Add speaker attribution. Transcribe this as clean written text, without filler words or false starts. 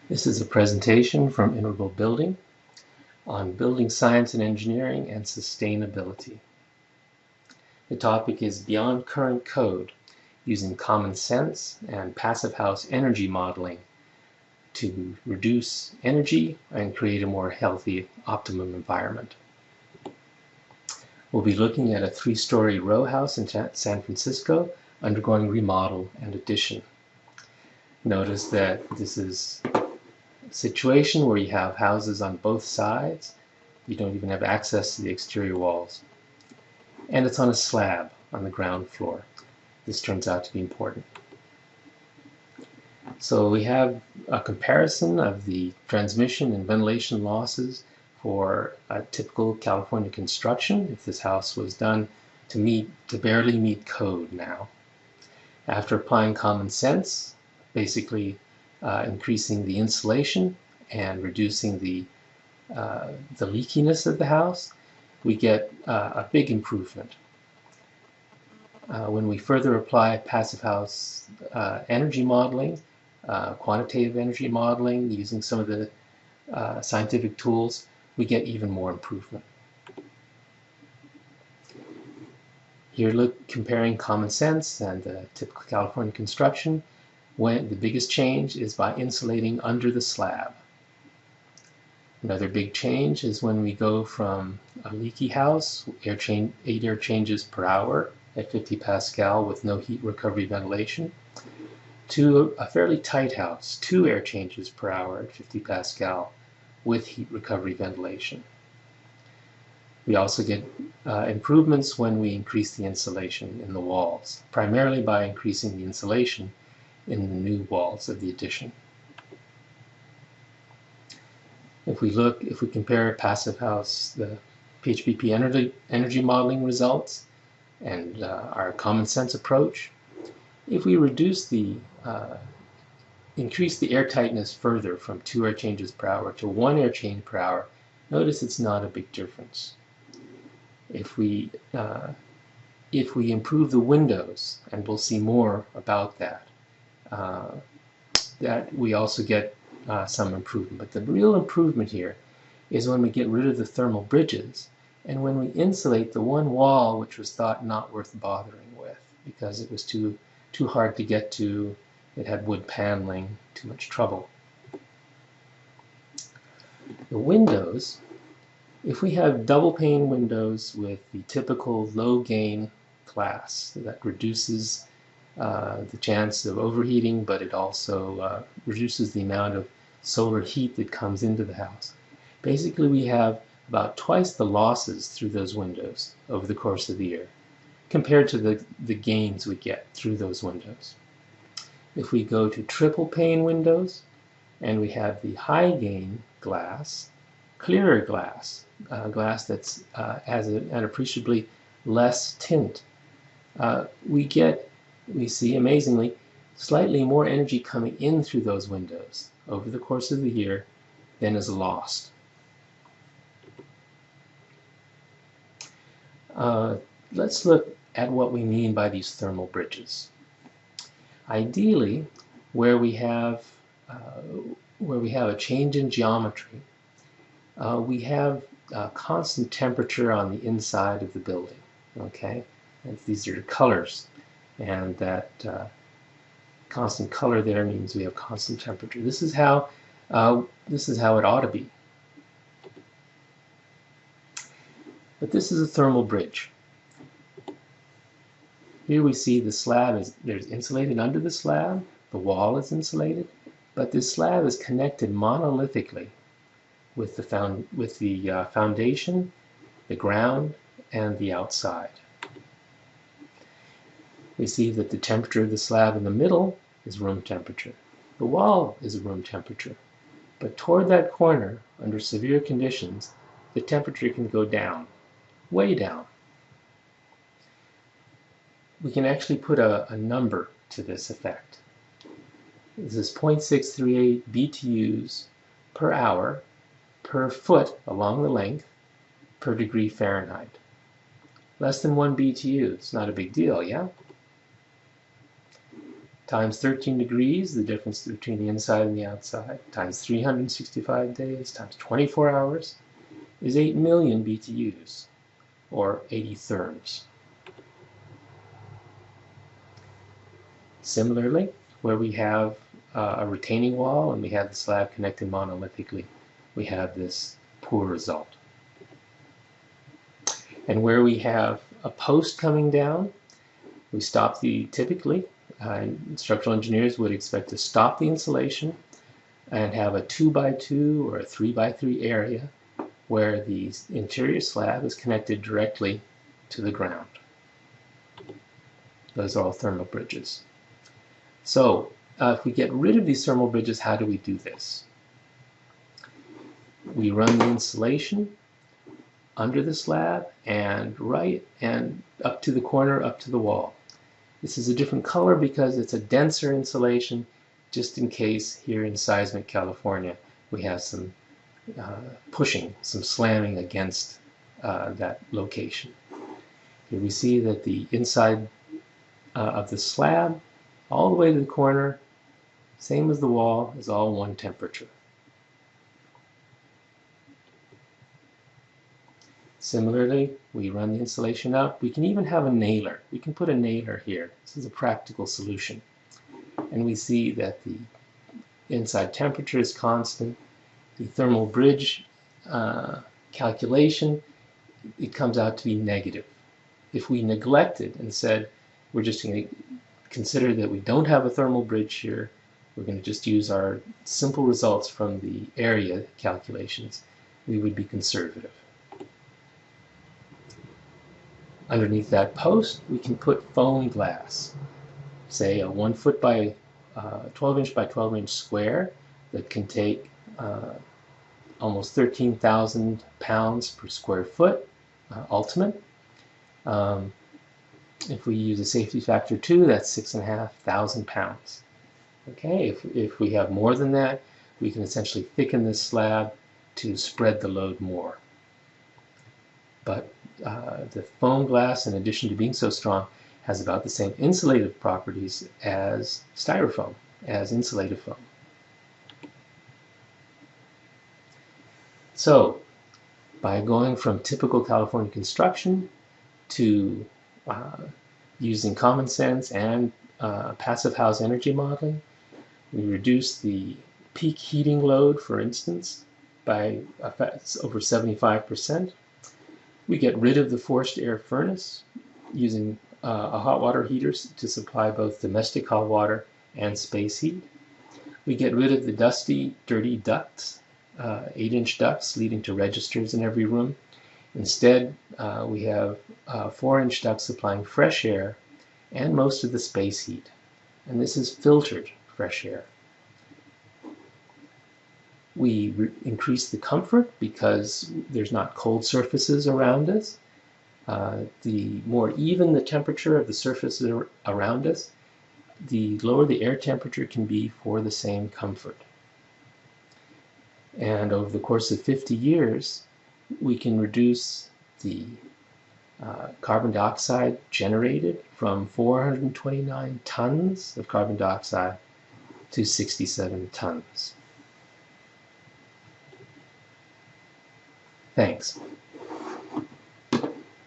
Speaker 1: This is a presentation from Integral Building on building science and engineering and sustainability. The topic is Beyond Current Code, using common sense and passive house energy modeling to reduce energy and create a more healthy, optimum environment. We'll be looking at a 3-story row house in San Francisco undergoing remodel and addition. Notice that this is situation where you have houses on both sides. You don't even have access to the exterior walls. And it's on a slab on the ground floor. This turns out to be important. So we have a comparison of the transmission and ventilation losses for a typical California construction if this house was done to barely meet code now. After applying common sense, basically increasing the insulation and reducing the leakiness of the house, we get a big improvement. When we further apply passive house energy modeling, quantitative energy modeling, using some of the scientific tools, we get even more improvement. Here, comparing common sense and typical California construction, when the biggest change is by insulating under the slab. Another big change is when we go from a leaky house, 8 air changes per hour at 50 Pascal with no heat recovery ventilation, to a fairly tight house, 2 air changes per hour at 50 Pascal with heat recovery ventilation. We also get improvements when we increase the insulation in the walls, primarily by increasing the insulation in the new walls of the addition. If we compare passive house, the PHBP energy modeling results and our common sense approach, if we increase the air tightness further from 2 air changes per hour to 1 air change per hour, notice it's not a big difference. If we improve the windows, and we'll see more about that, that we also get some improvement. But the real improvement here is when we get rid of the thermal bridges and when we insulate the one wall which was thought not worth bothering with because it was too hard to get to, it had wood paneling, too much trouble. The windows, if we have double pane windows with the typical low gain glass that reduces the chance of overheating, but it also reduces the amount of solar heat that comes into the house. Basically, we have about twice the losses through those windows over the course of the year compared to the gains we get through those windows. If we go to triple pane windows and we have the high gain glass, clearer glass, glass that has an appreciably less tint, we see, amazingly, slightly more energy coming in through those windows over the course of the year than is lost. Let's look at what we mean by these thermal bridges. Ideally, where we have a change in geometry, we have a constant temperature on the inside of the building. Okay, and these are colors, and that constant color there means we have constant temperature. This is how it ought to be. But this is a thermal bridge. Here we see the slab there's insulated under the slab, the wall is insulated, but this slab is connected monolithically with the foundation, the ground, and the outside. We see that the temperature of the slab in the middle is room temperature. The wall is room temperature. But toward that corner, under severe conditions, the temperature can go down, way down. We can actually put a number to this effect. This is 0.638 BTUs per hour per foot along the length per degree Fahrenheit. Less than 1 BTU, it's not a big deal, yeah? times 13 degrees, the difference between the inside and the outside, times 365 days, times 24 hours, is 8 million BTUs, or 80 therms. Similarly, where we have a retaining wall and we have the slab connected monolithically, we have this poor result. And where we have a post coming down, we stop typically, structural engineers would expect to stop the insulation and have a 2x2 or a 3x3 area where the interior slab is connected directly to the ground. Those are all thermal bridges. So if we get rid of these thermal bridges, how do we do this? We run the insulation under the slab and right and up to the corner, up to the wall. This is a different color because it's a denser insulation, just in case here in seismic California we have some pushing, some slamming against that location. Here we see that the inside of the slab, all the way to the corner, same as the wall, is all one temperature. Similarly, we run the insulation up. We can even have a nailer. We can put a nailer here. This is a practical solution. And we see that the inside temperature is constant. The thermal bridge calculation, it comes out to be negative. If we neglected and said, we're just going to consider that we don't have a thermal bridge here, we're going to just use our simple results from the area calculations, we would be conservative. Underneath that post, we can put foam glass, say a 1 foot by 12 inch by 12 inch square that can take almost 13,000 pounds per square foot, ultimate. If we use a safety factor 2, that's 6,500 pounds. Okay, if we have more than that, we can essentially thicken this slab to spread the load more. But the foam glass, in addition to being so strong, has about the same insulative properties as styrofoam, as insulative foam. So, by going from typical California construction to using common sense and passive house energy modeling, we reduce the peak heating load, for instance, by over 75%. We get rid of the forced air furnace using a hot water heater to supply both domestic hot water and space heat. We get rid of the dusty, dirty ducts, 8-inch ducts leading to registers in every room. Instead, we have 4-inch ducts supplying fresh air and most of the space heat. And this is filtered fresh air. We increase the comfort because there's not cold surfaces around us. The more even the temperature of the surfaces around us, the lower the air temperature can be for the same comfort. And over the course of 50 years, we can reduce the carbon dioxide generated from 429 tons of carbon dioxide to 67 tons. Thanks.